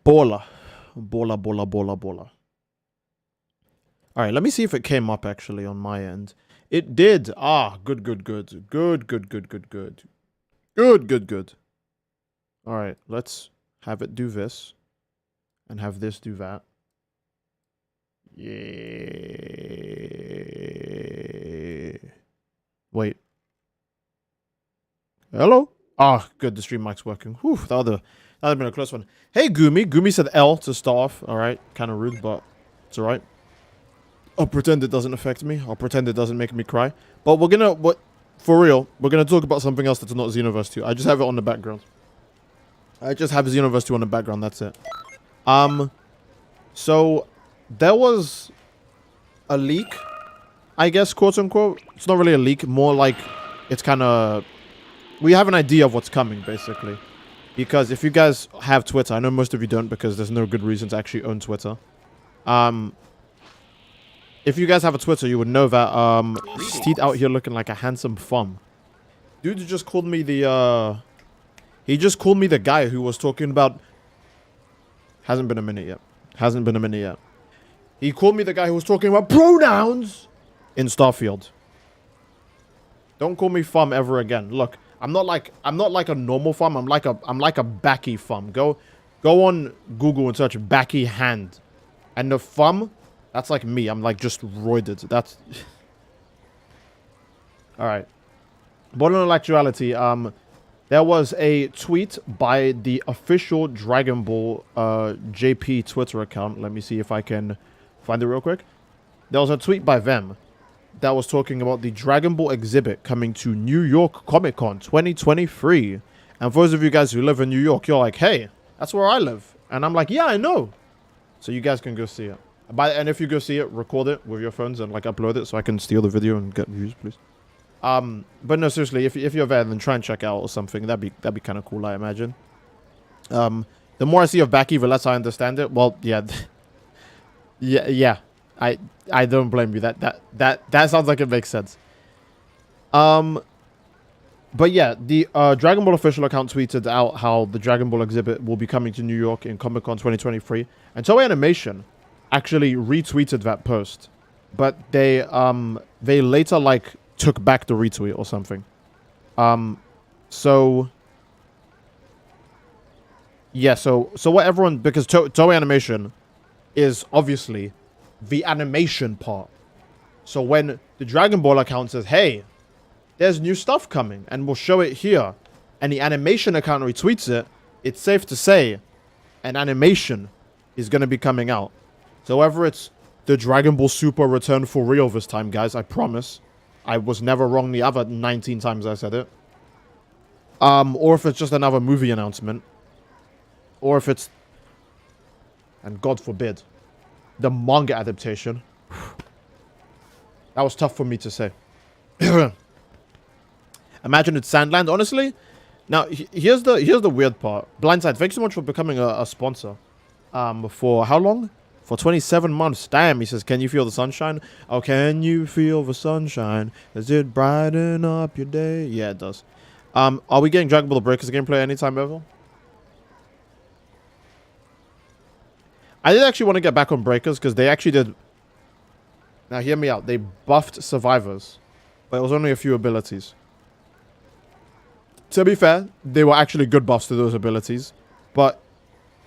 Baller. Baller. All right, let me see if it came up actually on my end. It did. Ah, good. Good. All right, let's have it do this and have this do that. Yeah. Wait. Hello? Ah, good. The stream mic's working. Whew, that would have been a close one. Hey, Gumi. Gumi said L to start off. All right. Kind of rude, but it's all right. I'll pretend it doesn't affect me. I'll pretend it doesn't make me cry. But for real, we're going to talk about something else that's not Xenoverse 2. I just have it on the background. I just have Xenoverse 2 on the background. That's it. So there was a leak, I guess, quote unquote. It's not really a leak. More like it's kind of... We have an idea of what's coming, basically. Because if you guys have Twitter, I know most of you don't because there's no good reason to actually own Twitter. If you guys have a Twitter, you would know that Steed out here looking like a handsome thumb. Dude just called me the he just called me the guy who was talking about... Hasn't been a minute yet. He called me the guy who was talking about pronouns in Starfield. Don't call me thumb ever again. Look, I'm not like a normal thumb. I'm like a backy thumb. Go on Google and search backy hand. And the thumb, that's like me. I'm like just roided. That's all right. But in actuality, there was a tweet by the official Dragon Ball JP Twitter account. Let me see if I can find it real quick. There was a tweet by them that was talking about the Dragon Ball exhibit coming to New York Comic Con 2023. And for those of you guys who live in New York, you're like, hey, that's where I live. And I'm like, yeah, I know. So you guys can go see it. And if you go see it, record it with your phones and like upload it so I can steal the video and get views, please. But no, seriously, if you're there, then try and check out or something. That'd be kind of cool, I imagine. The more I see of Baki, the less I understand it. Well, yeah. yeah. I don't blame you. That sounds like it makes sense. But yeah, the Dragon Ball official account tweeted out how the Dragon Ball exhibit will be coming to New York in Comic Con 2023, and Toei Animation actually retweeted that post, but they later like took back the retweet or something. So yeah, so what everyone, because Toei Animation is obviously the animation part. So when the Dragon Ball account says, hey, there's new stuff coming and we'll show it here, and the animation account retweets it, it's safe to say an animation is going to be coming out. So whether it's the Dragon Ball Super return for real this time, guys, I promise. I was never wrong the other 19 times I said it. Or if it's just another movie announcement. Or if it's, and God forbid, the manga adaptation. That was tough for me to say. Imagine it's Sandland. Honestly, now here's the weird part. Blindside, thanks so much for becoming a sponsor. For how long? For 27 months. Damn, he says, can you feel the sunshine? Oh, can you feel the sunshine? Does it brighten up your day? Yeah, it does. Are we getting Dragon Ball Breakers gameplay anytime ever? I did actually want to get back on Breakers because they actually did... Now, hear me out. They buffed Survivors, but it was only a few abilities. To be fair, they were actually good buffs to those abilities, but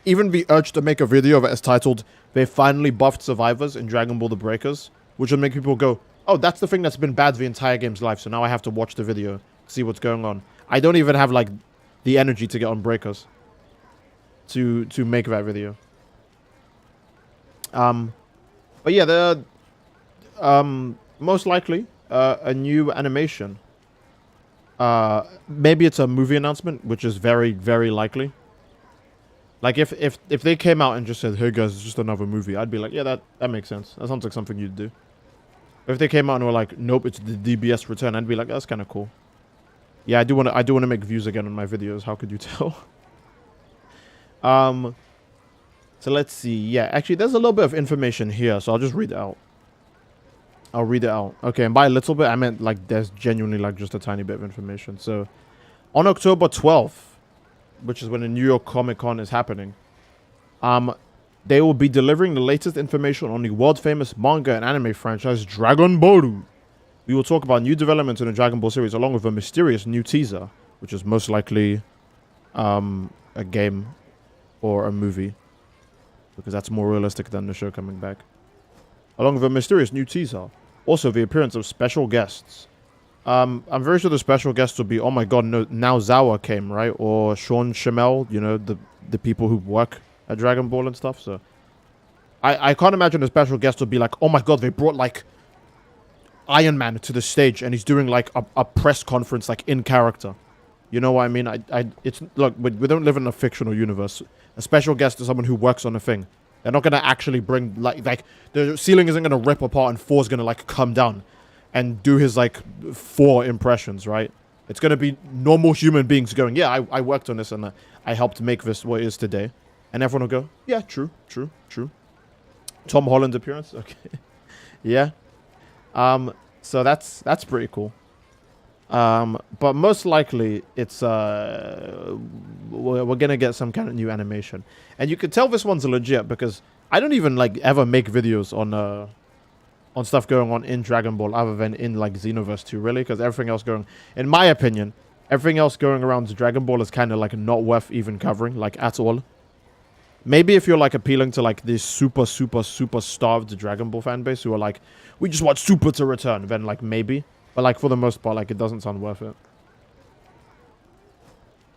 even the urge to make a video that is titled, they finally buffed Survivors in Dragon Ball The Breakers, which would make people go, oh, that's the thing that's been bad the entire game's life, so now I have to watch the video to see what's going on. I don't even have, like, the energy to get on Breakers to make that video. But yeah, the most likely a new animation. Maybe it's a movie announcement, which is very, very likely. Like if they came out and just said, "Hey guys, it's just another movie," I'd be like, "Yeah, that makes sense. That sounds like something you'd do." But if they came out and were like, "Nope, it's the DBS return," I'd be like, "That's kind of cool." Yeah, I do want to make views again on my videos. How could you tell? So let's see. Yeah, actually, there's a little bit of information here, so I'll just read it out. I'll read it out. Okay, and by a little bit, I meant like there's genuinely like just a tiny bit of information. So, on October 12th, which is when the New York Comic Con is happening, They will be delivering the latest information on the world-famous manga and anime franchise Dragon Ball. We will talk about new developments in the Dragon Ball series along with a mysterious new teaser, which is most likely a game or a movie, because that's more realistic than the show coming back. Along with a mysterious new teaser. Also, the appearance of special guests. I'm very sure the special guests will be, oh my god, no, now Zawa came, right? Or Sean Schimmel, you know, the people who work at Dragon Ball and stuff. So I can't imagine the special guest will be like, oh my god, they brought like Iron Man to the stage and he's doing like a press conference like in character. You know what I mean? It's look, we don't live in a fictional universe. A special guest is someone who works on a thing. They're not gonna actually bring like the ceiling isn't gonna rip apart and Thor's gonna like come down and do his like 4 impressions, right? It's gonna be normal human beings going, yeah, I worked on this and I helped make this what it is today, and everyone will go, yeah, true. Tom Holland's appearance, okay, yeah. So that's pretty cool. But most likely it's we're gonna get some kind of new animation, and you can tell this one's legit because I don't even like ever make videos on stuff going on in Dragon Ball other than in like Xenoverse 2, really, because everything else going, in my opinion, everything else going around Dragon Ball is kind of like not worth even covering, like at all. Maybe if you're like appealing to like this super starved Dragon Ball fan base who are like, we just want Super to return, then like maybe. But like for the most part, like it doesn't sound worth it.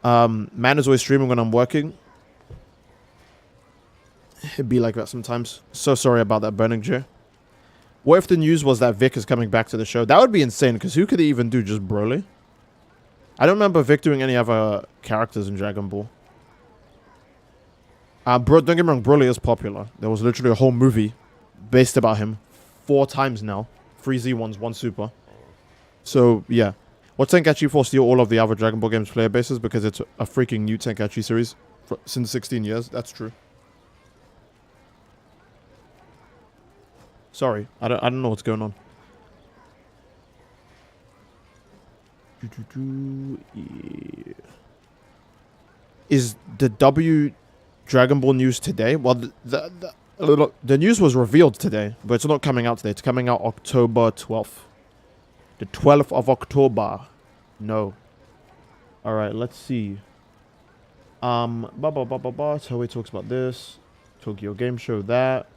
Man is always streaming when I'm working. It'd be like that sometimes. So sorry about that, Burning Jay. What if the news was that Vic is coming back to the show? That would be insane, because who could he even do just Broly? I don't remember Vic doing any other characters in Dragon Ball. Bro, don't get me wrong, Broly is popular. There was literally a whole movie based about him 4 times now. 3 Z1s, 1 Super. So, yeah. What Tenkaichi 4 steal all of the other Dragon Ball games player bases because it's a freaking new Tenkaichi series since 16 years. That's true. Sorry, I don't know what's going on. Yeah. Is the W Dragon Ball news today? Well, the news was revealed today, but it's not coming out today. It's coming out October 12th. The 12th of October. No. Alright, let's see. Toei talks about this. Tokyo Game Show, that.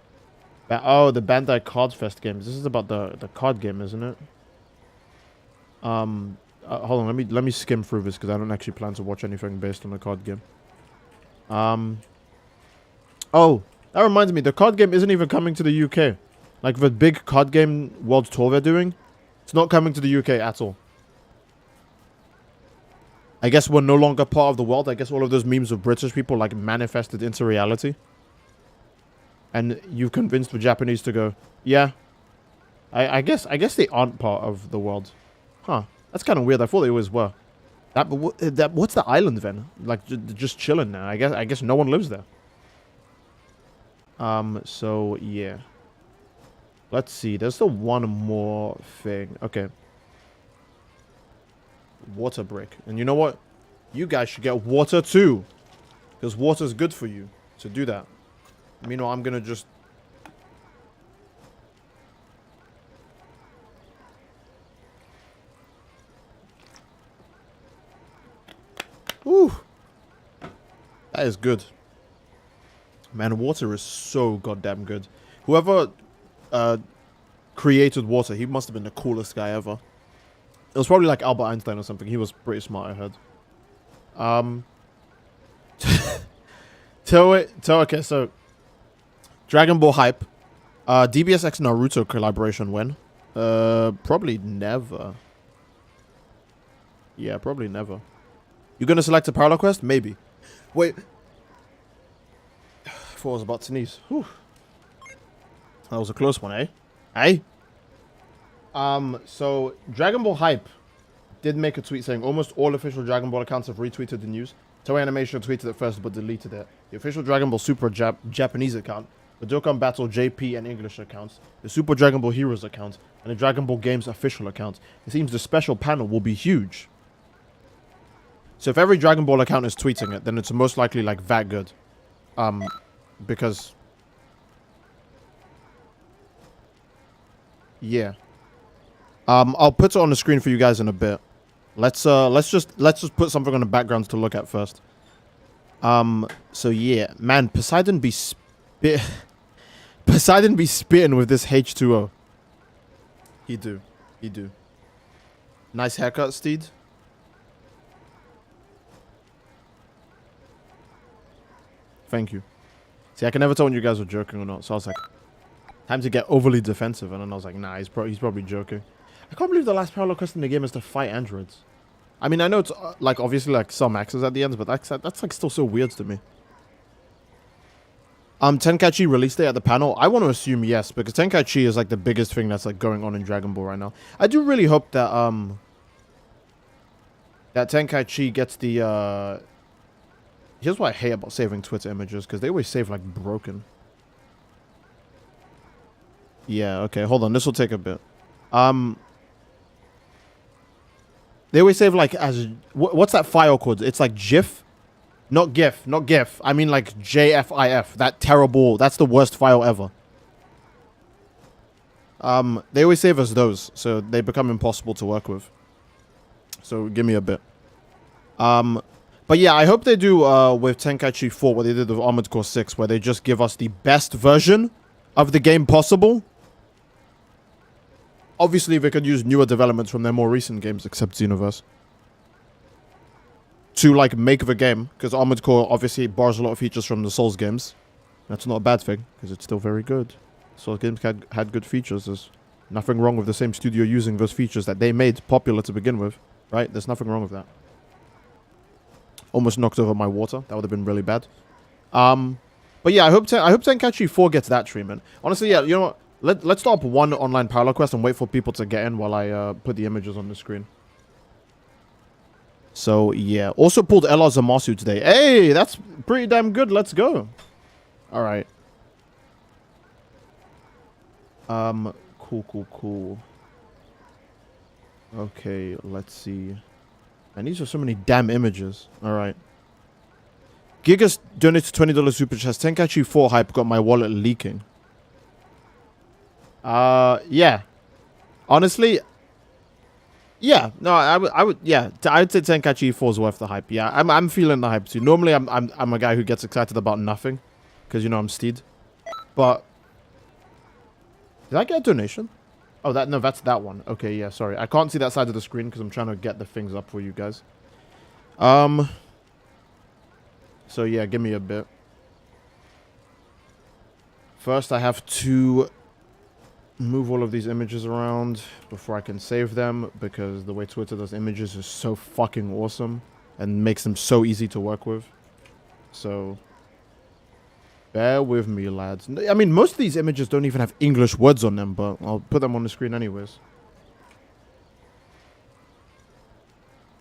Oh, the Bandai Card Fest games. This is about the card game, isn't it? Hold on, let me skim through this because I don't actually plan to watch anything based on the card game. Oh, that reminds me, the card game isn't even coming to the UK. Like the big card game world tour they're doing, it's not coming to the UK at all. I guess we're no longer part of the world. I guess all of those memes of British people like manifested into reality. And you've convinced the Japanese to go, yeah. I guess they aren't part of the world. Huh. That's kind of weird. I thought they always were. What's the island then? Like just chilling now. I guess no one lives there. So yeah. Let's see. There's still one more thing. Okay. Water break. And you know what? You guys should get water too. Because water's good for you. So do that. Meanwhile, I'm gonna just... Ooh. That is good. Man, water is so goddamn good. Whoever created water, he must have been the coolest guy ever. It was probably like Albert Einstein or something. He was pretty smart, I heard. Okay, so... Dragon Ball hype. DBS X Naruto collaboration when? Probably never. Yeah, probably never. You gonna select a parallel quest? Maybe. Wait. I thought I was about to sneeze. Whew. That was a close one, eh? Eh? So Dragon Ball hype did make a tweet saying almost all official Dragon Ball accounts have retweeted the news. Toei Animation tweeted it first but deleted it. The official Dragon Ball Super Japanese account, the Dokkan Battle JP and English accounts, the Super Dragon Ball Heroes account, and the Dragon Ball Games official account. It seems the special panel will be huge. So if every Dragon Ball account is tweeting it, then it's most likely like that good. because yeah. I'll put it on the screen for you guys in a bit. Let's just put something on the background to look at first. So yeah, man, Poseidon be spitting with this H2O. He do. Nice haircut, Steed. Thank you. See, I can never tell when you guys were joking or not, so I was like, time to get overly defensive, and then I was like, nah, he's probably joking. I can't believe the last parallel quest in the game is to fight androids. I mean, I know it's like obviously like some axes at the end, but that's like still so weird to me. Tenkaichi release date at the panel. I want to assume yes, because Tenkaichi is like the biggest thing that's like going on in Dragon Ball right now. I do really hope that that Tenkaichi gets the Here's what I hate about saving Twitter images, because they always save like broken. Yeah, okay, hold on, this will take a bit. They always save like as what's that file called? It's like GIF, not GIF. I mean like JFIF. That terrible. That's the worst file ever. They always save us those, so they become impossible to work with. So give me a bit. But yeah, I hope they do with Tenkaichi 4 what they did with Armored Core 6, where they just give us the best version of the game possible. Obviously, they could use newer developments from their more recent games, except Xenoverse, to like make the game, because Armored Core obviously borrows a lot of features from the Souls games. That's not a bad thing, because it's still very good. Souls games had good features. There's nothing wrong with the same studio using those features that they made popular to begin with, right? There's nothing wrong with that. Almost knocked over my water. That would have been really bad. But yeah, I hope Tenkaichi 4 gets that treatment. Honestly, yeah, you know what? Let's start up one online parallel quest and wait for people to get in while I put the images on the screen. So yeah, also pulled LR Zamasu today. Hey, that's pretty damn good. Let's go. All right. Cool. Okay, let's see. And these are so many damn images. All right. Gigas donated $20 super chat. Tenkaichi 4 hype got my wallet leaking. Yeah. Honestly, yeah. No, I would, yeah. I'd say Tenkaichi 4 is worth the hype. Yeah, I'm feeling the hype too. Normally, I'm a guy who gets excited about nothing, because you know I'm Steed. But did I get a donation? Oh, no, that's that one. Okay, yeah. Sorry, I can't see that side of the screen because I'm trying to get the things up for you guys. So yeah, give me a bit. First, I have to move all of these images around before I can save them, because the way Twitter does images is so fucking awesome and makes them so easy to work with. So bear with me, lads. I mean, most of these images don't even have English words on them, but I'll put them on the screen anyways.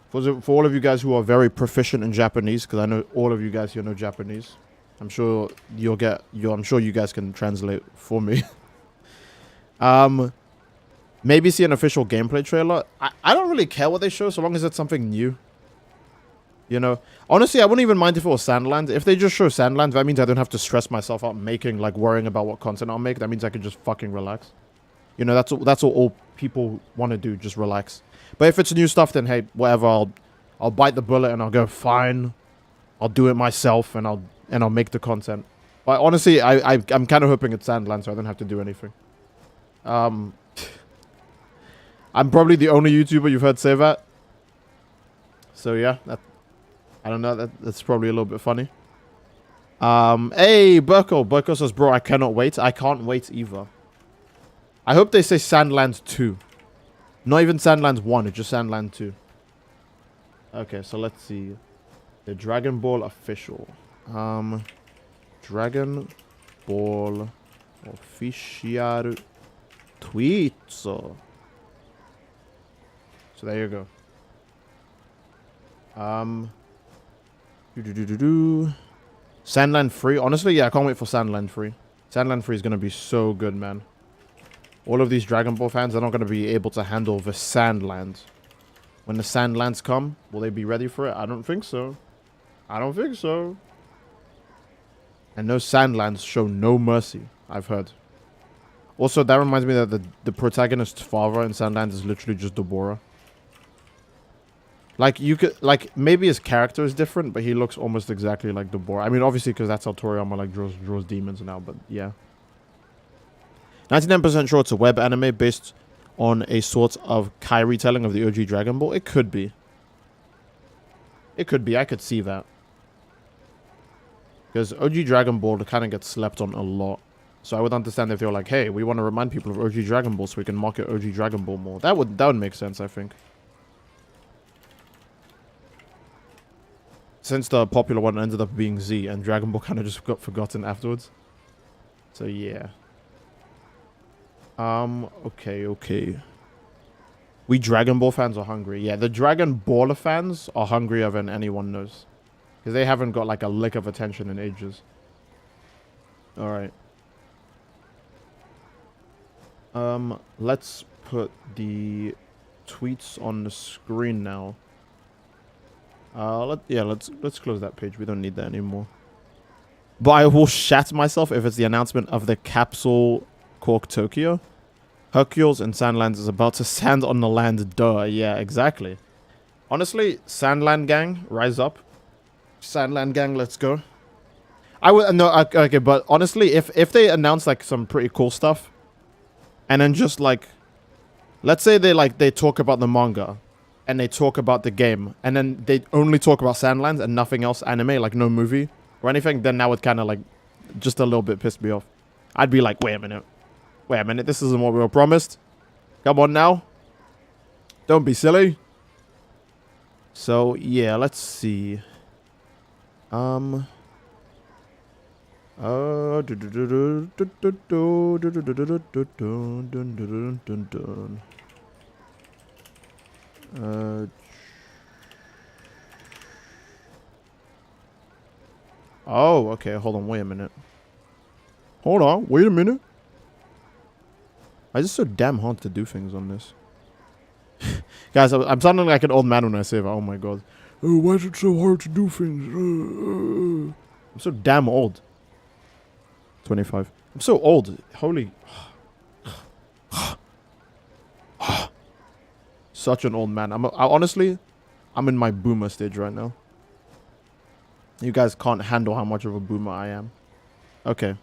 For all of you guys who are very proficient in Japanese, because I know all of you guys here know Japanese, I'm sure I'm sure you guys can translate for me. Maybe see an official gameplay trailer. I don't really care what they show, so long as it's something new. You know, honestly, I wouldn't even mind if it was Sandland. If they just show Sandland, that means I don't have to stress myself out worrying about what content I'll make. That means I can just fucking relax. You know, that's all people want to do, just relax. But if it's new stuff, then hey, whatever. I'll bite the bullet and I'll go fine. I'll do it myself and I'll make the content. But honestly, I'm kind of hoping it's Sandland, so I don't have to do anything. I'm probably the only YouTuber you've heard say that. So yeah, I don't know. That's probably a little bit funny. Hey, Burko says, bro, I cannot wait. I can't wait either. I hope they say Sandland 2. Not even Sandland 1, it's just Sandland 2. Okay, so let's see. The Dragon Ball official. Dragon Ball official tweets. So there you go. Sandland 3. Honestly, yeah, I can't wait for Sandland 3. Sandland 3 is going to be so good, man. All of these Dragon Ball fans are not going to be able to handle the Sandland. When the Sandlands come, will they be ready for it? I don't think so. I don't think so. And no Sandlands show no mercy, I've heard. Also, that reminds me that the protagonist's father in Sandlands is literally just Deborah. Like, you could, like, maybe his character is different, but he looks almost exactly like Deborah. I mean, obviously, because that's how Toriyama, like, draws demons now, but yeah. 99% sure it's a web anime based on a sort of Kai retelling of the OG Dragon Ball. It could be. It could be. I could see that. Because OG Dragon Ball kind of gets slept on a lot. So I would understand if they were like, hey, we want to remind people of OG Dragon Ball so we can market OG Dragon Ball more. That would make sense, I think. Since the popular one ended up being Z and Dragon Ball kind of just got forgotten afterwards. So yeah. Okay. We Dragon Ball fans are hungry. Yeah, the Dragon Baller fans are hungrier than anyone knows. Because they haven't got like a lick of attention in ages. Alright. Let's put the tweets on the screen now. Let's close that page. We don't need that anymore. But I will shat myself if it's the announcement of the capsule Cork Tokyo. Hercules in Sandlands is about to sand on the land. Duh. Yeah, exactly. Honestly, Sandland gang, rise up. Sandland gang, let's go. I would no okay, but honestly, if they announce like some pretty cool stuff, and then just like, let's say they talk about the manga, and they talk about the game, and then they only talk about Sandlands and nothing else anime, like no movie or anything, then that would kind of like just a little bit piss me off. I'd be like, wait a minute, this isn't what we were promised. Come on now, don't be silly. So yeah, let's see. Oh, okay, hold on, wait a minute. Hold on, wait a minute. I just so damn hard to do things on this. Guys, I'm sounding like an old man when I say that. Oh my god. Oh, why is it so hard to do things? I'm so damn old. 25. I'm so old. Holy. Such an old man. Honestly, I'm in my boomer stage right now. You guys can't handle how much of a boomer I am. Okay.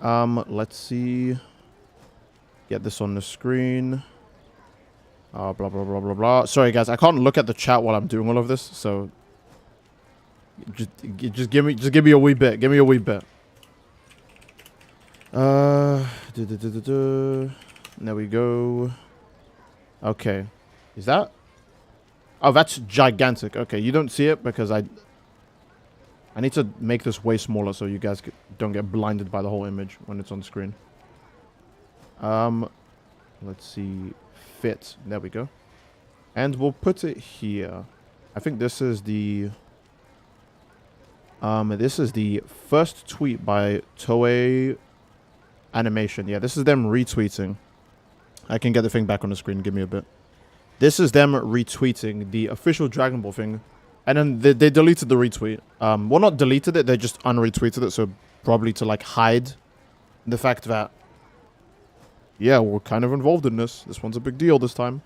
Let's see. Get this on the screen. Blah, blah, blah, blah, blah. Sorry, guys. I can't look at the chat while I'm doing all of this, so... Just give me a wee bit. Give me a wee bit. There we go. Okay. Is that? Oh, that's gigantic. Okay, you don't see it because I need to make this way smaller so you guys don't get blinded by the whole image when it's on screen. Let's see. Fit. There we go. And we'll put it here. I think this is the first tweet by Toei Animation. Yeah, this is them retweeting. I can get the thing back on the screen. Give me a bit. This is them retweeting the official Dragon Ball thing. And then they deleted the retweet. Well, not deleted it. They just unretweeted it. So probably to like hide the fact that, yeah, we're kind of involved in this. This one's a big deal this time.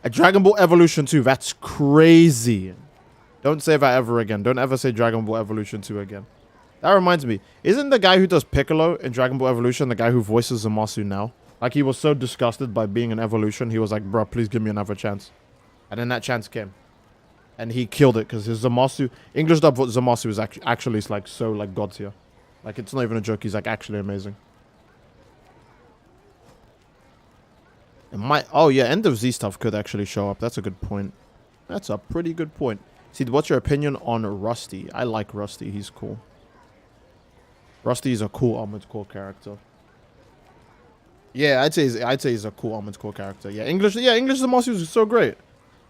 A Dragon Ball Evolution 2. That's crazy. Don't say that ever again. Don't ever say Dragon Ball Evolution 2 again. That reminds me. Isn't the guy who does Piccolo in Dragon Ball Evolution the guy who voices Zamasu now? Like, he was so disgusted by being in Evolution, he was like, bro, please give me another chance. And then that chance came. And he killed it, because his Zamasu... English dub Zamasu is actually like, so, like, god tier. Like, it's not even a joke. He's, like, actually amazing. Oh, yeah, End of Z stuff could actually show up. That's a good point. That's a pretty good point. See, what's your opinion on Rusty? I like Rusty. He's cool. Rusty is a cool Armored Core character. Yeah, I'd say he's a cool Armored Core character. Yeah, English Zamasu is so great.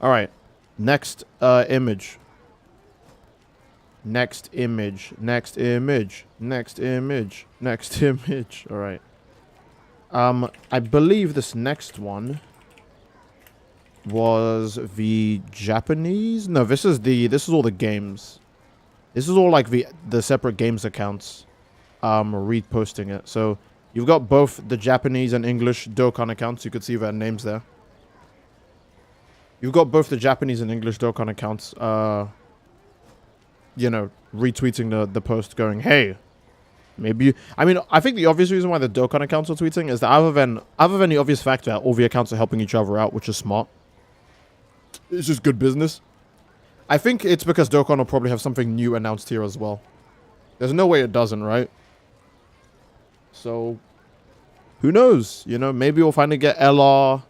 All right, next image. Next image. Next image. Next image. Next image. All right. I believe this next one was the Japanese. No, this is all the games. This is all like the separate games accounts. reposting it. So you've got both the Japanese and English Dokkan accounts. You could see their names there. You've got both the Japanese and English Dokkan accounts, you know, retweeting the post going, hey, maybe you... I mean, I think the obvious reason why the Dokkan accounts are tweeting is that other than the obvious fact that all the accounts are helping each other out, which is smart. It's just good business. I think it's because Dokkan will probably have something new announced here as well. There's no way it doesn't, right? So, who knows? You know, maybe we'll finally get LR.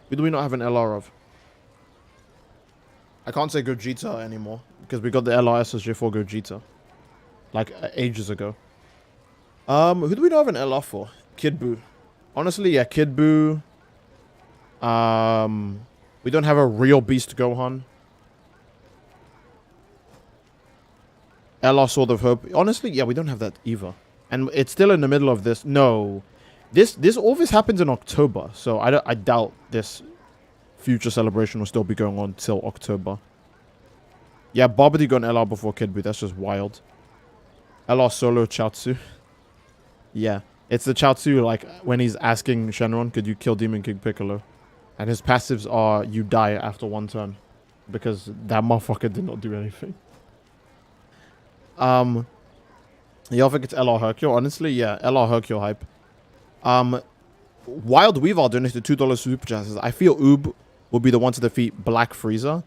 Who do we not have an LR of? I can't say Gogeta anymore because we got the LRSSJ for Gogeta. Like, ages ago. Who do we not have an LR for? Kid Buu. Honestly, yeah, Kid Buu. We don't have a real Beast Gohan. LR Sword of Hope. Honestly, yeah, we don't have that either. And it's still in the middle of this. No. All this happens in October. So I doubt this future celebration will still be going on till October. Yeah, Babidi got an LR before Kid Buu. That's just wild. LR Solo Chaozu. Yeah. It's the Chaozu, like, when he's asking Shenron, could you kill Demon King Piccolo? And his passives are, you die after one turn. Because that motherfucker did not do anything. Yeah, I think it's LR Hercule. Honestly, yeah, LR Hercule hype. Wild Weavile donated $2 super chat. I feel Oob will be the one to defeat Black Frieza.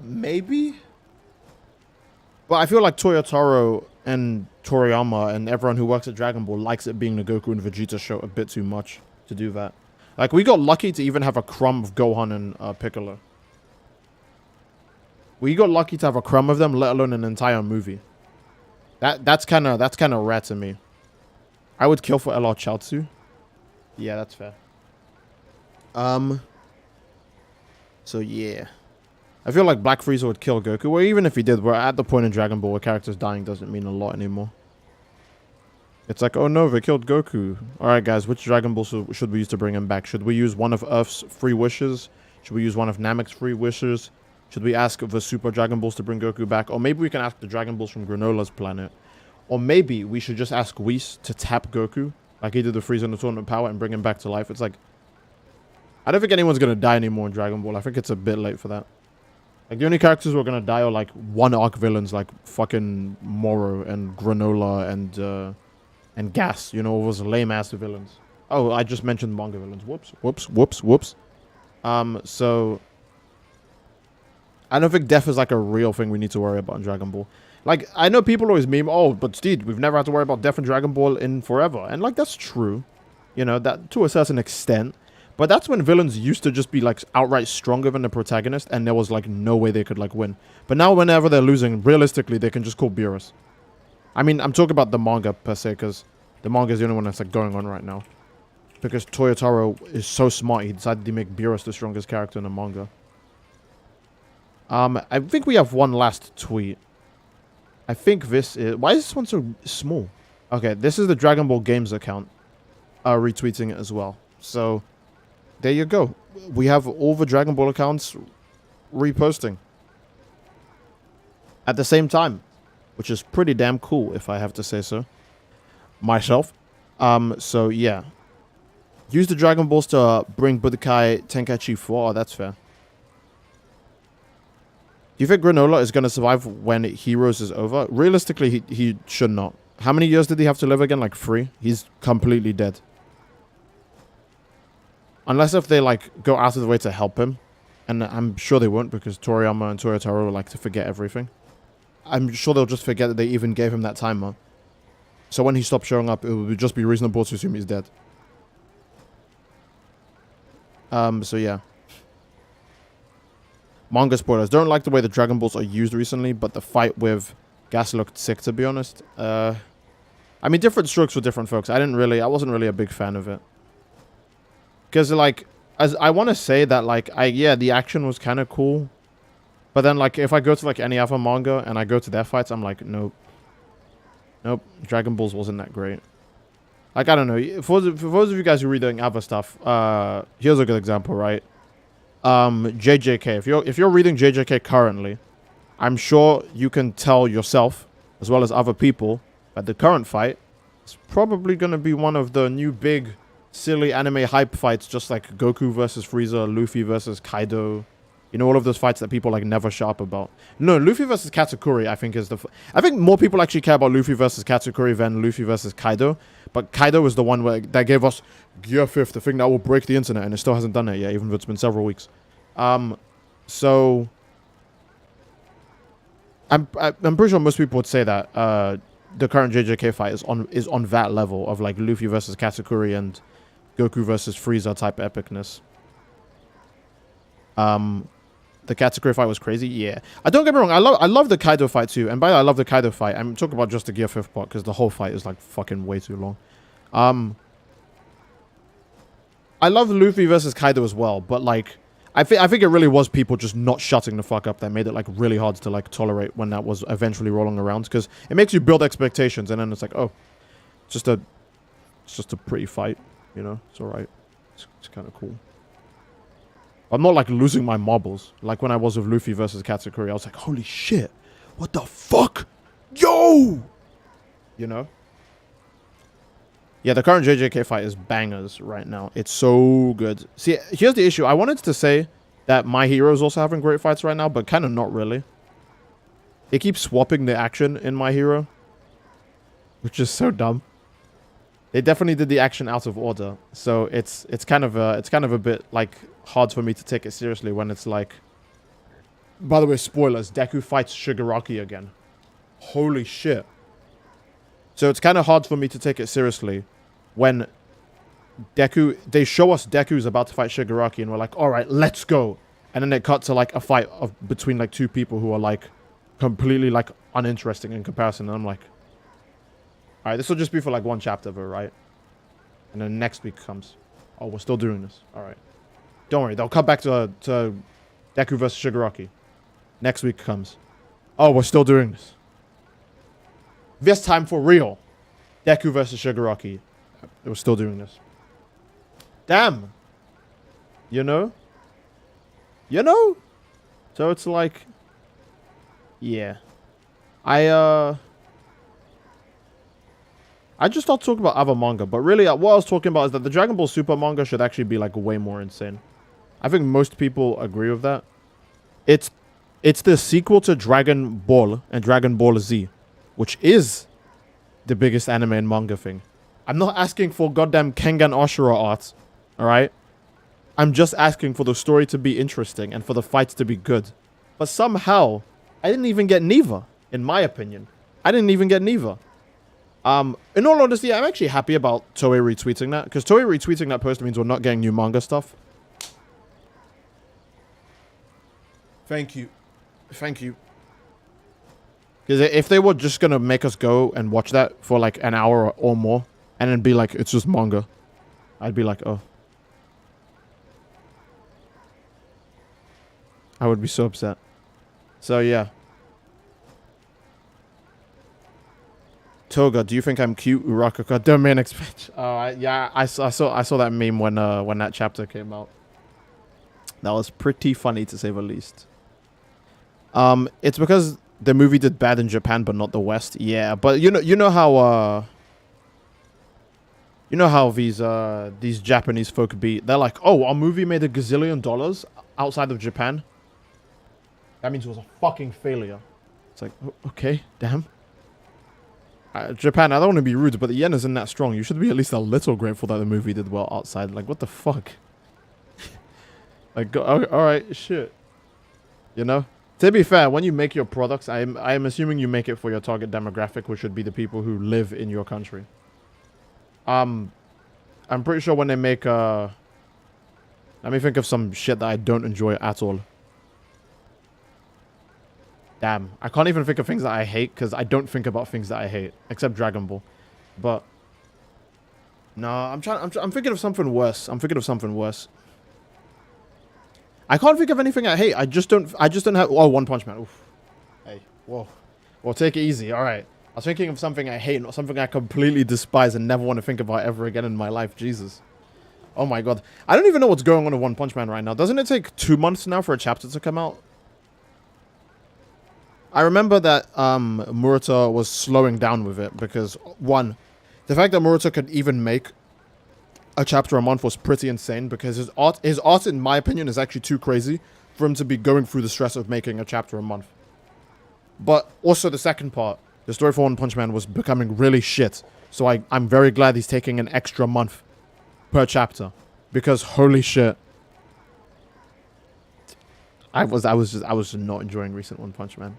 Maybe. But I feel like Toyotaro and Toriyama and everyone who works at Dragon Ball likes it being the Goku and Vegeta show a bit too much to do that. Like, we got lucky to even have a crumb of Gohan and Piccolo. We got lucky to have a crumb of them, let alone an entire movie. That's kind of rare to me. I would kill for LR Chaozu. Yeah, that's fair. So yeah, I feel like Black Frieza would kill Goku. Well, even if he did, we're at the point in Dragon Ball where characters dying doesn't mean a lot anymore. It's like, oh no, they killed Goku. All right, guys, which Dragon Ball should we use to bring him back? Should we use one of Earth's 3 wishes? Should we use one of Namek's 3 wishes? Should we ask the Super Dragon Balls to bring Goku back? Or maybe we can ask the Dragon Balls from Granola's planet. Or maybe we should just ask Whis to tap Goku, like he did the Frieza in the Tournament Power, and bring him back to life. It's like, I don't think anyone's going to die anymore in Dragon Ball. I think it's a bit late for that. Like, the only characters who are going to die are, like, one-arc villains, like fucking Moro and Granola and Gas. You know, all those lame-ass villains. Oh, I just mentioned manga villains. Whoops. So... I don't think death is like a real thing we need to worry about in Dragon Ball. Like, I know people always meme, oh, but Steed, we've never had to worry about death in Dragon Ball in forever. And, like, that's true. You know, that to a certain extent. But that's when villains used to just be, like, outright stronger than the protagonist, and there was, like, no way they could, like, win. But now, whenever they're losing, realistically, they can just call Beerus. I mean, I'm talking about the manga, per se, because the manga is the only one that's, like, going on right now. Because Toyotaro is so smart, he decided to make Beerus the strongest character in the manga. I think we have one last tweet. I think this is... Why is this one so small? Okay, this is the Dragon Ball Games account retweeting it as well. So, there you go. We have all the Dragon Ball accounts reposting. At the same time. Which is pretty damn cool, if I have to say so. Myself. So, yeah. Use the Dragon Balls to bring Budokai Tenkaichi 4. Oh, that's fair. Do you think Granola is going to survive when Heroes is over? Realistically, he should not. How many years did he have to live again? Like 3? He's completely dead. Unless if they, like, go out of the way to help him. And I'm sure they won't because Toriyama and Toyotaro like to forget everything. I'm sure they'll just forget that they even gave him that timer. So when he stops showing up, it would just be reasonable to assume he's dead. So yeah. Manga spoilers. Don't like the way the Dragon Balls are used recently, but the fight with Gas looked sick, to be honest. I mean, different strokes for different folks. I wasn't really a big fan of it. Because, like, as I want to say that, like, yeah, the action was kind of cool. But then, like, if I go to, like, any other manga and I go to their fights, I'm like, nope. Nope. Dragon Balls wasn't that great. Like, I don't know. For those of you guys who are reading other stuff, here's a good example, right? JJK. If you're reading JJK currently, I'm sure you can tell yourself, as well as other people, But the current fight is probably going to be one of the new big, silly anime hype fights, just like Goku versus Frieza, Luffy versus Kaido. You know, all of those fights that people like never shut up about. No, Luffy versus Katakuri, I think is I think more people actually care about Luffy versus Katakuri than Luffy versus Kaido. But Kaido was the one that gave us Gear 5th, the thing that will break the internet, and it still hasn't done it yet, even though it's been several weeks. So I'm pretty sure most people would say that the current JJK fight is on that level of like Luffy versus Katakuri and Goku versus Frieza type epicness. The Katakuri fight was crazy. Yeah, I don't get me wrong. I love the Kaido fight too. And by that, I love the Kaido fight. I'm talking about just the Gear 5th part because the whole fight is like fucking way too long. I love Luffy versus Kaido as well, but like I think it really was people just not shutting the fuck up that made it like really hard to like tolerate when that was eventually rolling around, because it makes you build expectations and then it's like, oh, it's just a pretty fight, you know. It's all right. It's kind of cool. I'm not like losing my marbles like when I was with Luffy versus Katakuri. I was like, holy shit, what the fuck, yo, you know. Yeah, the current JJK fight is bangers right now. It's so good. See, here's the issue. I wanted to say that My Hero is also having great fights right now, but kind of not really. They keep swapping the action in My Hero, which is so dumb. They definitely did the action out of order, so it's kind of a bit like hard for me to take it seriously when it's like. By the way, spoilers: Deku fights Shigaraki again. Holy shit! So it's kind of hard for me to take it seriously when they show us Deku's about to fight Shigaraki and we're like, all right, let's go, and then they cut to like a fight between like two people who are like completely like uninteresting in comparison, and I'm like. Alright, this will just be for like one chapter though, right? And then next week comes. Oh, we're still doing this. Alright. Don't worry, they'll cut back to Deku versus Shigaraki. Next week comes. Oh, we're still doing this. This time for real. Deku versus Shigaraki. We're still doing this. Damn. You know? You know? So it's like... Yeah. I just started talking about other manga, but really what I was talking about is that the Dragon Ball Super manga should actually be like way more insane. I think most people agree with that. It's the sequel to Dragon Ball and Dragon Ball Z, which is the biggest anime and manga thing. I'm not asking for goddamn Kengan Ashura art, alright? I'm just asking for the story to be interesting and for the fights to be good. But somehow, I didn't even get neither, in my opinion. I didn't even get neither. In all honesty, I'm actually happy about Toei retweeting that, because Toei retweeting that post means we're not getting new manga stuff. Thank you. Thank you. Because if they were just going to make us go and watch that for like an hour or more, and then be like, it's just manga, I'd be like, oh. I would be so upset. So, yeah. Toga, do you think I'm cute? Urakaka, domain expansion. Yeah, I saw that meme when that chapter came out. That was pretty funny to say the least. It's because the movie did bad in Japan but not the West. Yeah, but you know how these Japanese folk be. They're like, oh, our movie made $1 gazillion outside of Japan. That means it was a fucking failure. It's like, okay, damn. Japan, I don't want to be rude, but the yen isn't that strong. You should be at least a little grateful that the movie did well outside. Like, what the fuck? Like, alright, shit. You know? To be fair, when you make your products, I am assuming you make it for your target demographic, which should be the people who live in your country. I'm pretty sure when they make, let me think of some shit that I don't enjoy at all. Damn, I can't even think of things that I hate because I don't think about things that I hate, except Dragon Ball. But no, I'm thinking of something worse. I'm thinking of something worse. I can't think of anything I hate. I just don't have. Oh, One Punch Man. Oof. Hey, whoa. Well, take it easy. All right. I was thinking of something I hate, not something I completely despise and never want to think about ever again in my life. Jesus. Oh my god. I don't even know what's going on with One Punch Man right now. Doesn't it take 2 months now for a chapter to come out? I remember that Murata was slowing down with it because, one, the fact that Murata could even make a chapter a month was pretty insane because his art, in my opinion, is actually too crazy for him to be going through the stress of making a chapter a month. But also the second part, the story for One Punch Man was becoming really shit. So I'm very glad he's taking an extra month per chapter because holy shit. I was just not enjoying recent One Punch Man.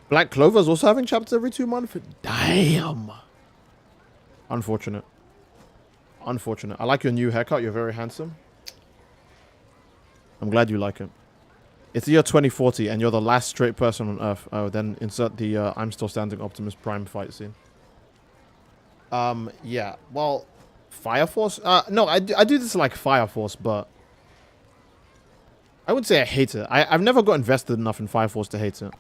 Black Clover's also having chapters every 2 months? Damn. Unfortunate. Unfortunate. I like your new haircut. You're very handsome. I'm glad you like it. It's the year 2040 and you're the last straight person on Earth. Oh, then insert the I'm still standing Optimus Prime fight scene. Yeah. Well, Fire Force? No, I do this like Fire Force, but I would say I hate it. I've never got invested enough in Fire Force to hate it.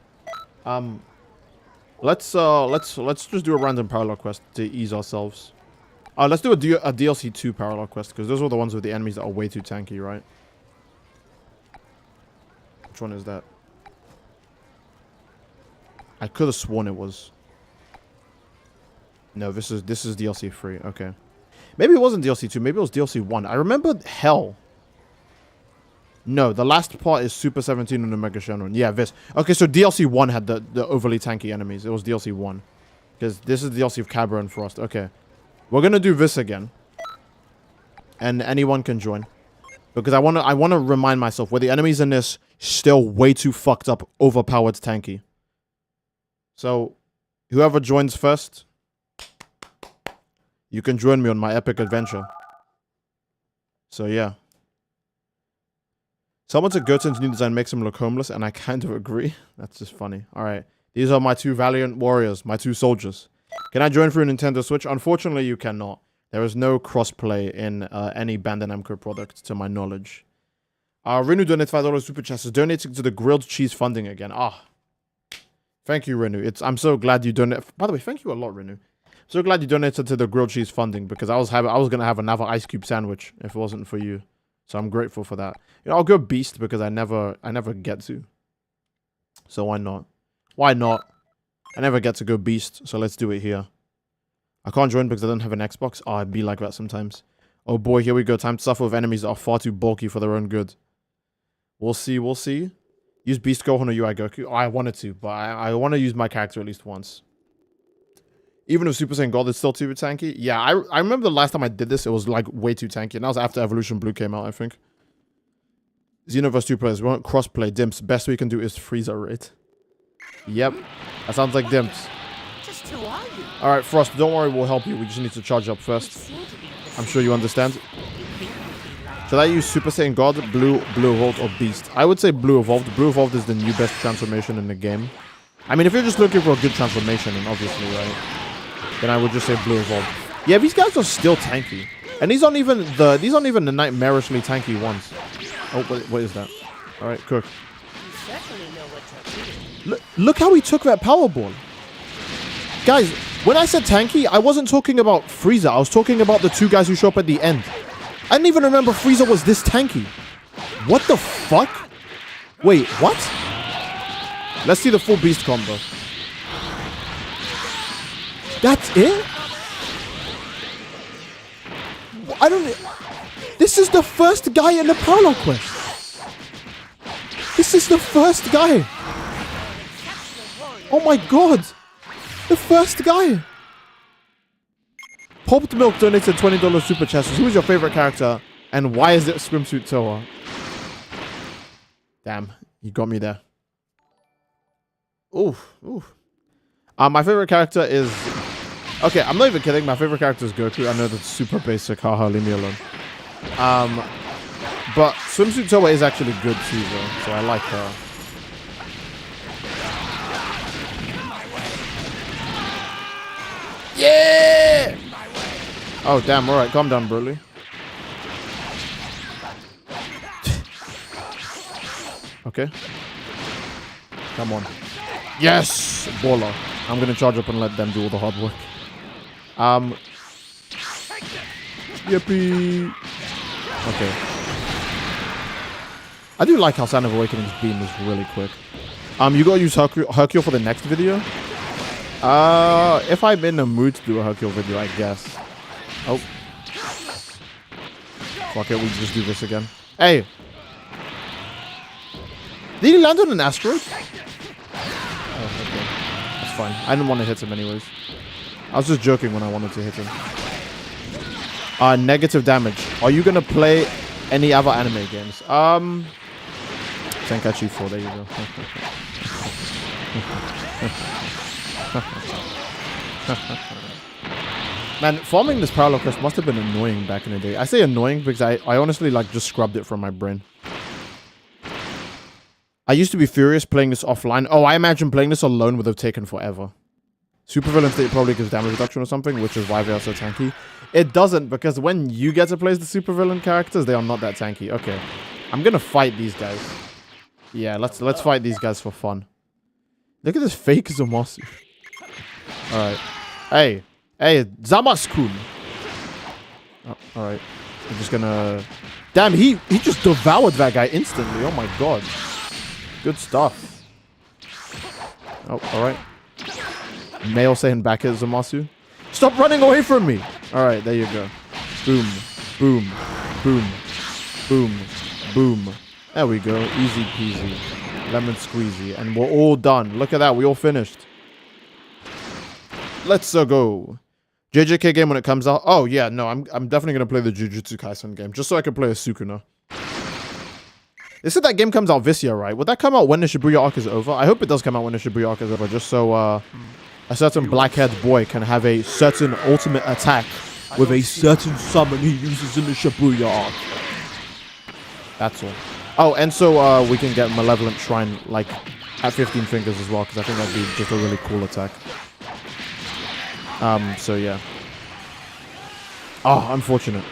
Let's just do a random parallel quest to ease ourselves. Let's do a DLC 2 parallel quest because those are the ones with the enemies that are way too tanky, right? Which one is that? I could have sworn it was. No, this is DLC 3. Okay. Maybe it wasn't DLC 2. Maybe it was DLC 1. I remember Hell. No, the last part is Super 17 and Omega Shenron. Yeah, this. Okay, so DLC 1 had the overly tanky enemies. It was DLC 1. Because this is DLC of Cabra and Frost. Okay. We're going to do this again. And anyone can join. Because I want to remind myself, were the enemies in this still way too fucked up, overpowered tanky? So, whoever joins first, you can join me on my epic adventure. So, yeah. Someone said Goten's new design makes him look homeless, and I kind of agree. That's just funny. Alright. These are my 2 valiant warriors, my 2 soldiers. Can I join through Nintendo Switch? Unfortunately, you cannot. There is no crossplay in any Bandai Namco product, to my knowledge. Renu donated $5 super chat. Is donating to the grilled cheese funding again. Thank you, Renu. I'm so glad you donated. By the way, thank you a lot, Renu. So glad you donated to the grilled cheese funding because I was gonna have another ice cube sandwich if it wasn't for you. So I'm grateful for that. You know, I'll go Beast because I never get to. So why not? Why not? I never get to go Beast, so let's do it here. I can't join because I don't have an Xbox. Oh, I'd be like that sometimes. Oh boy, here we go. Time to suffer with enemies that are far too bulky for their own good. We'll see, we'll see. Use Beast Gohan or UI Goku. Oh, I wanted to, but I want to use my character at least once. Even if Super Saiyan God is still too tanky. Yeah, I remember the last time I did this, it was like way too tanky. And that was after Evolution Blue came out, I think. Xenoverse 2 players. We won't crossplay. Dimps. Best we can do is Frieza rate. Yep. That sounds like Dimps. Just who are you? Alright, Frost, don't worry, we'll help you. We just need to charge up first. I'm sure you understand. Should I use Super Saiyan God, Blue Evolved, or Beast? I would say Blue Evolved. Blue Evolved is the new best transformation in the game. I mean, if you're just looking for a good transformation, then obviously, right? Then I would just say Blue Evolved. Yeah, these guys are still tanky. And these aren't even the nightmarishly tanky ones. Oh, what is that? Alright, cook. Look how he took that power ball. Guys, when I said tanky, I wasn't talking about Frieza. I was talking about the 2 guys who show up at the end. I didn't even remember Frieza was this tanky. What the fuck? Wait, what? Let's see the full Beast combo. That's it? I don't... This is the first guy in the parallel quest. This is the first guy. Oh my god. The first guy. Pulped Milk donated $20 super chat. Who is your favorite character? And why is it Swimsuit Toa? Damn. You got me there. Oof. Oof. My favorite character is... Okay, I'm not even kidding. My favorite character is Goku. I know that's super basic. Haha, leave me alone. But Swimsuit Toa is actually good too, though. So I like her. Yeah! Oh, damn. All right. Calm down, Broly. Okay. Come on. Yes! Baller. I'm going to charge up and let them do all the hard work. Yippee. Okay. I do like how Sound of Awakening's beam is really quick. You gotta use Hercule for the next video? If I'm in the mood to do a Hercule video, I guess. Oh. Fuck it, we just do this again. Hey! Did he land on an asteroid? Oh, okay. That's fine. I didn't want to hit him anyways. I was just joking when I wanted to hit him. Negative damage. Are you gonna play any other anime games? Tenkaichi 4, there you go. Man, farming this parallel quest must have been annoying back in the day. I say annoying because I honestly like just scrubbed it from my brain. I used to be furious playing this offline. Oh, I imagine playing this alone would have taken forever. Supervillain state probably gives damage reduction or something, which is why they are so tanky. It doesn't, because when you get to play the supervillain characters, they are not that tanky. Okay, I'm gonna fight these guys. Yeah, let's fight these guys for fun. Look at this fake Zamasu. Alright. Hey, Zamasu-kun. Oh, alright. I'm just gonna... Damn, he just devoured that guy instantly. Oh my god. Good stuff. Oh, alright. Male saying back at Zamasu. Stop running away from me! Alright, there you go. Boom. Boom. Boom. Boom. Boom. There we go. Easy peasy. Lemon squeezy. And we're all done. Look at that. We all finished. Let's go. JJK game when it comes out. Oh, yeah. No, I'm definitely going to play the Jujutsu Kaisen game. Just so I can play a Sukuna. They said that game comes out this year, right? Would that come out when the Shibuya arc is over? I hope it does come out when the Shibuya arc is over. Just so a certain black-haired boy can have a certain ultimate attack with a certain summon he uses in the Shibuya arc. That's all. Oh, and so we can get Malevolent Shrine like at 15 fingers as well, because I think that'd be just a really cool attack. So yeah. Oh, unfortunate.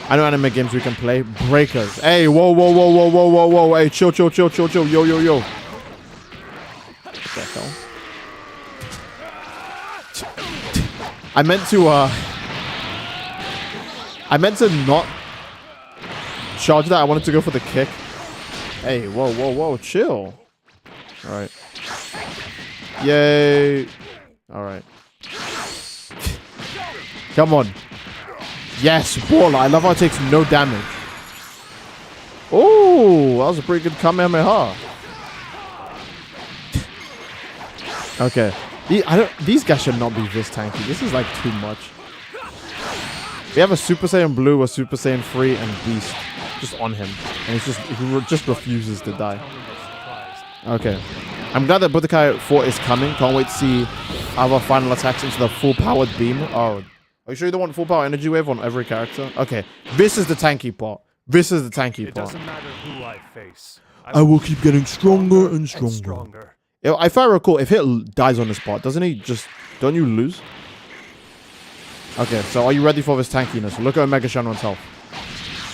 I know anime games we can play. Breakers. Hey, whoa, whoa, whoa, whoa, whoa, whoa, whoa. Hey, chill, chill, chill, chill, chill. Yo, yo, yo. What the hell? I meant to not charge that. I wanted to go for the kick. Hey, whoa, whoa, whoa. Chill. All right. Yay. All right. Come on. Yes, baller. I love how it takes no damage. Oh, that was a pretty good Kamehameha. Okay. These guys should not be this tanky. This is like too much. We have a Super Saiyan Blue, a Super Saiyan 3, and Beast just on him. And he just refuses to die. Okay. I'm glad that Budokai 4 is coming. Can't wait to see our final attacks into the full powered beam. Oh, are you sure you don't want full power energy wave on every character? Okay. This is the tanky part. This is the tanky part. It doesn't matter who I face. I will keep getting stronger and stronger. If I recall, if Hit dies on this part, doesn't he just... Don't you lose? Okay, so are you ready for this tankiness? Look at Omega Shenron's health.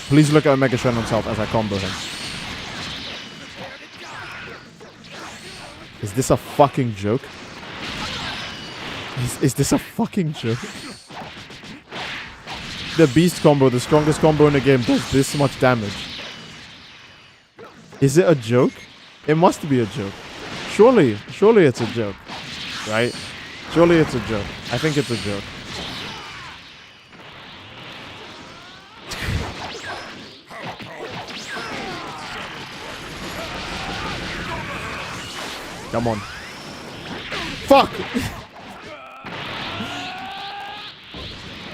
Please look at Omega Shenron's health as I combo him. Is this a fucking joke? Is this a fucking joke? The Beast combo, the strongest combo in the game, does this much damage. Is it a joke? It must be a joke. Surely it's a joke. Right? Surely it's a joke. I think it's a joke. Come on. Fuck!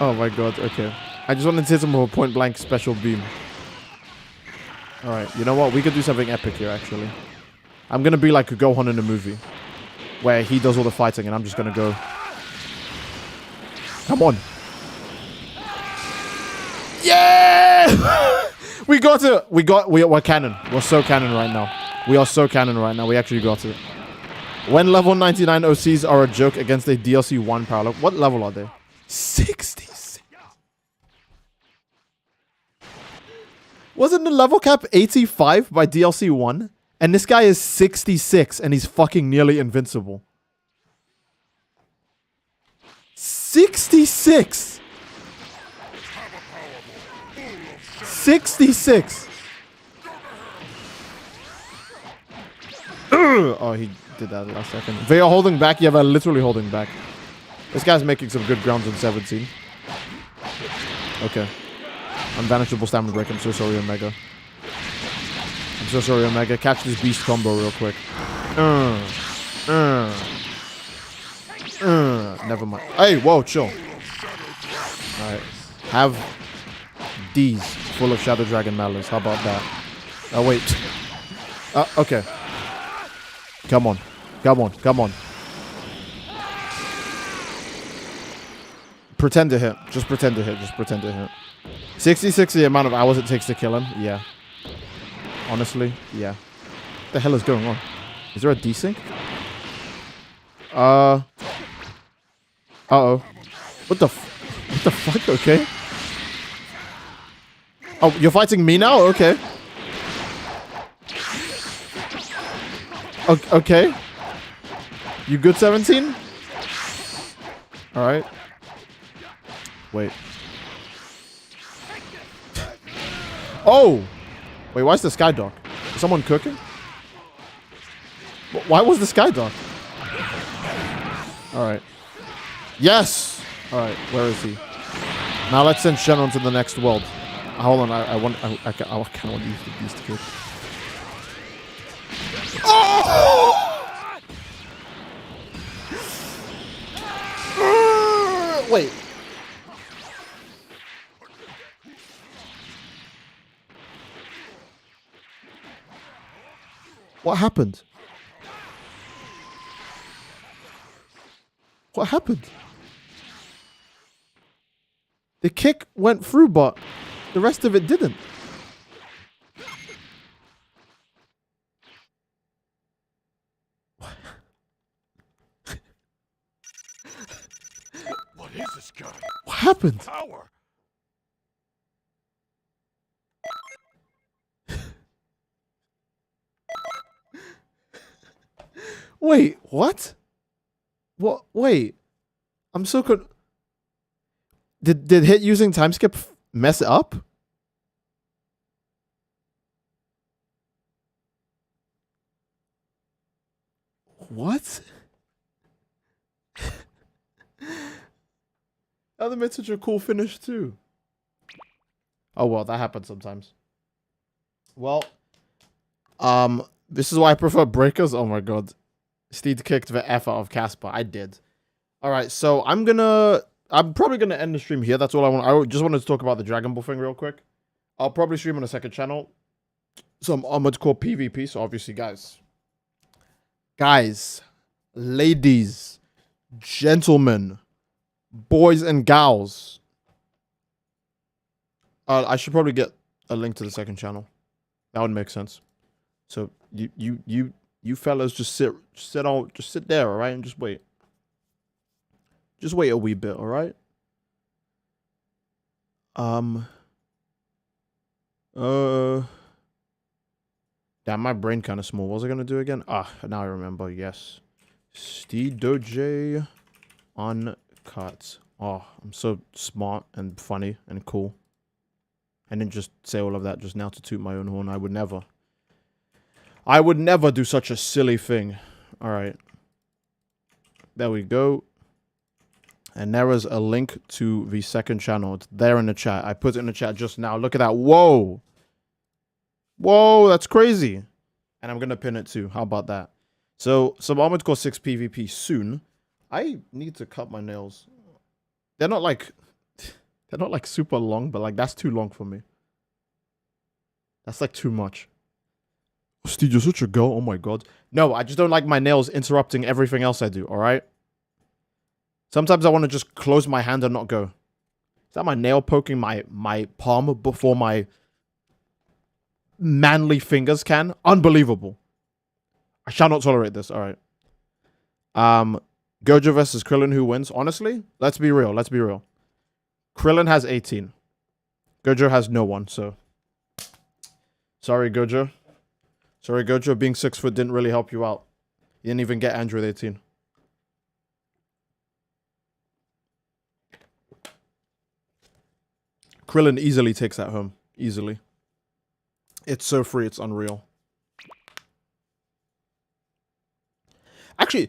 Oh my god, okay. I just wanted to hit him with a point blank special beam. Alright, you know what? We could do something epic here, actually. I'm gonna be like a Gohan in a movie. Where he does all the fighting and I'm just gonna go. Come on. Yeah! We got it! We're canon. We're so canon right now. We are so canon right now. We actually got it. When level 99 OCs are a joke against a DLC 1 parallel. What level are they? 66. Wasn't the level cap 85 by DLC 1? And this guy is 66 and he's fucking nearly invincible. 66! 66! Oh, he did that last second. They are holding back. Yeah, they're literally holding back. This guy's making some good grounds on 17. Okay. Unvanishable stamina break. I'm so sorry, Omega. I'm so sorry, Omega. Catch this beast combo real quick. Never mind. Hey, whoa, chill. Alright. Have these full of Shadow Dragon Malice. How about that? Oh, wait. Okay. Come on. Come on. Come on. Pretend to hit. Just pretend to hit. Just pretend to hit. 66 the amount of hours it takes to kill him? Yeah. Honestly, yeah. What the hell is going on? Is there a desync? Uh-oh. What the fuck? Okay. Oh, you're fighting me now? Okay. Okay. You good, 17? Alright. Wait. Oh! Wait, why is the sky dark? Is someone cooking? Why was the sky dark? Alright. Yes! Alright, where is he? Now let's send Shannon to the next world. Hold on, I kind of want to use the beast kid. Oh! Wait. What happened? What happened? The kick went through, but the rest of it didn't. What is this guy? What happened? Power. Wait, what? What? Wait. I'm so good. Did hit using time skip mess it up? What? Other made such a cool finish too. Oh well, that happens sometimes. Well, this is why I prefer breakers. Oh my god. Steed kicked the F out of Casper. I did. Alright, so I'm probably gonna end the stream here. That's all I want. I just wanted to talk about the Dragon Ball thing real quick. I'll probably stream on a second channel. Some Armored Core PvP. So obviously, guys, ladies, gentlemen, boys and gals. I should probably get a link to the second channel. That would make sense. So you fellas just sit there, all right, and just wait. Just wait a wee bit, all right? Damn, my brain kind of small. What was I gonna do again? Ah, now I remember. Yes, Steedoj uncut. Oh, I'm so smart and funny and cool. I didn't just say all of that just now to toot my own horn. I would never. I would never do such a silly thing. All right. There we go. And there is a link to the second channel. It's there in the chat. I put it in the chat just now. Look at that. Whoa. Whoa, that's crazy. And I'm going to pin it too. How about that? So, some Armored Core 6 PvP soon. I need to cut my nails. They're not like super long, but like that's too long for me. That's like too much. Steve, you're such a girl. Oh my god. No, I just don't like my nails interrupting everything else I do, alright? Sometimes I want to just close my hand and not go. Is that my nail poking my palm before my manly fingers can? Unbelievable. I shall not tolerate this, alright. Gojo versus Krillin, who wins? Honestly, let's be real. Let's be real. Krillin has 18. Gojo has no one, so. Sorry, Gojo. Sorry, Gojo. Being 6 foot didn't really help you out. You didn't even get Android 18. Krillin easily takes that home. Easily. It's so free, it's unreal. Actually,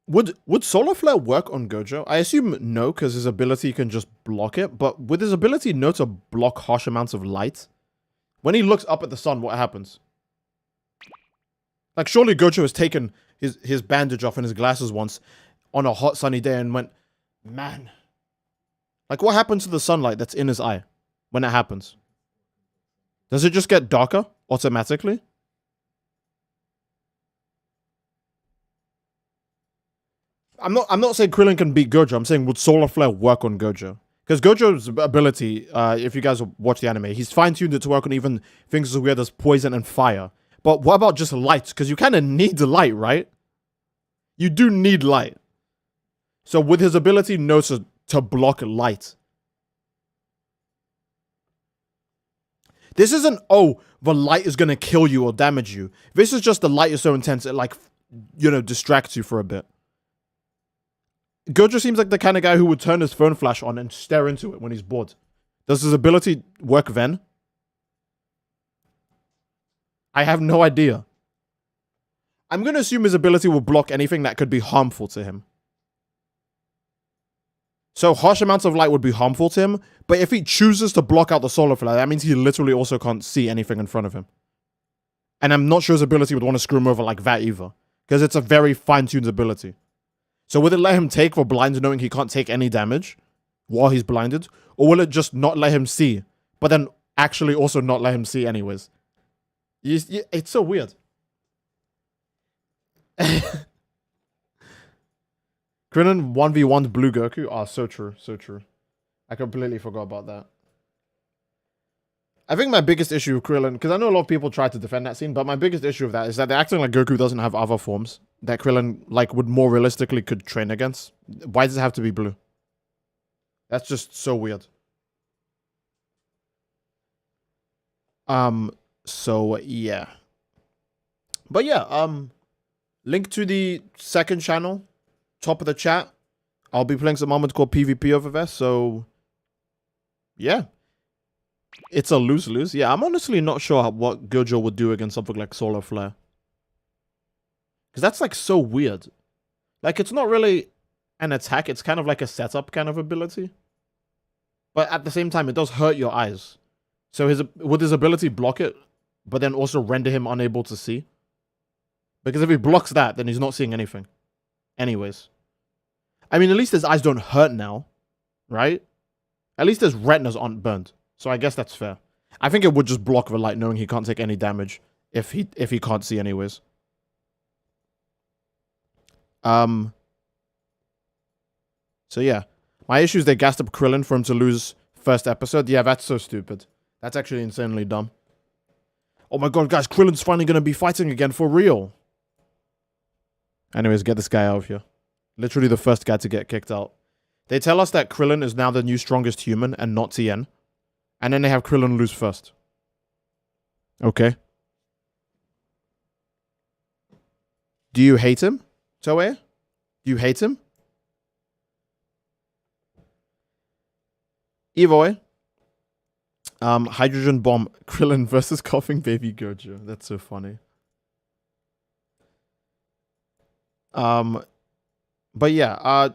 would Solar Flare work on Gojo? I assume no, because his ability can just block it. But with his ability no to block harsh amounts of light, when he looks up at the sun, what happens? Like, surely Gojo has taken his bandage off and his glasses once on a hot sunny day and went, man. Like, what happens to the sunlight that's in his eye when it happens? Does it just get darker automatically? I'm not saying Krillin can beat Gojo. I'm saying would Solar Flare work on Gojo? Because Gojo's ability, if you guys watch the anime, he's fine-tuned it to work on even things as weird as poison and fire. But what about just light? Because you kind of need the light, right? You do need light. So with his ability no to block light. This isn't, oh, the light is going to kill you or damage you. This is just the light is so intense it, like, you know, distracts you for a bit. Gojo seems like the kind of guy who would turn his phone flash on and stare into it when he's bored. Does his ability work then? I have no idea. I'm going to assume his ability will block anything that could be harmful to him. So harsh amounts of light would be harmful to him, but if he chooses to block out the solar flare, that means he literally also can't see anything in front of him. And I'm not sure his ability would want to screw him over like that either, because it's a very fine-tuned ability. So will it let him take for blind knowing he can't take any damage while he's blinded? Or will it just not let him see, but then actually also not let him see anyways? It's so weird. Krillin 1v1 Blue Goku. Oh, so true. So true. I completely forgot about that. I think my biggest issue with Krillin, because I know a lot of people try to defend that scene, but my biggest issue with that is that they're acting like Goku doesn't have other forms that Krillin, like, would more realistically could train against. Why does it have to be blue? That's just so weird. So, yeah. But yeah, link to the second channel, top of the chat. I'll be playing some moment called PvP over there, so... yeah. It's a lose-lose. Yeah, I'm honestly not sure what Gojo would do against something like Solar Flare. Because that's, like, so weird. Like, it's not really an attack. It's kind of like a setup kind of ability. But at the same time, it does hurt your eyes. So would his ability block it, but then also render him unable to see? Because if he blocks that, then he's not seeing anything. Anyways. I mean, at least his eyes don't hurt now. Right? At least his retinas aren't burned. So I guess that's fair. I think it would just block the light knowing he can't take any damage if he can't see anyways. So yeah. My issue is they gassed up Krillin for him to lose first episode. Yeah, that's so stupid. That's actually insanely dumb. Oh my god, guys, Krillin's finally going to be fighting again for real. Anyways, get this guy out of here. Literally the first guy to get kicked out. They tell us that Krillin is now the new strongest human and not Tien. And then they have Krillin lose first. Okay. Do you hate him, Toei? Do you hate him? Either way. Hydrogen bomb. Krillin versus coughing baby Gojo. That's so funny. But yeah,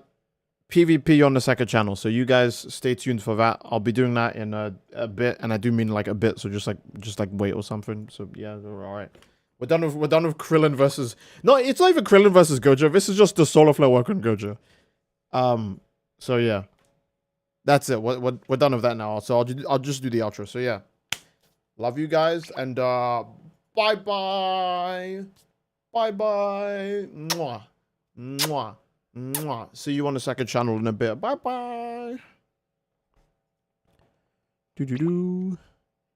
PvP on the second channel, so you guys stay tuned for that. I'll be doing that in a bit, and I do mean like a bit, so just like wait or something. So yeah, all right. We're done with Krillin versus... no, it's not even Krillin versus Gojo. This is just the Solar Flare work on Gojo. So yeah, that's it. We're done with that now. So I'll just do the outro. So yeah, love you guys, and bye bye, bye bye, mwah, mwah. Mwah. See you on the second channel in a bit. Bye bye. Doo doo doo.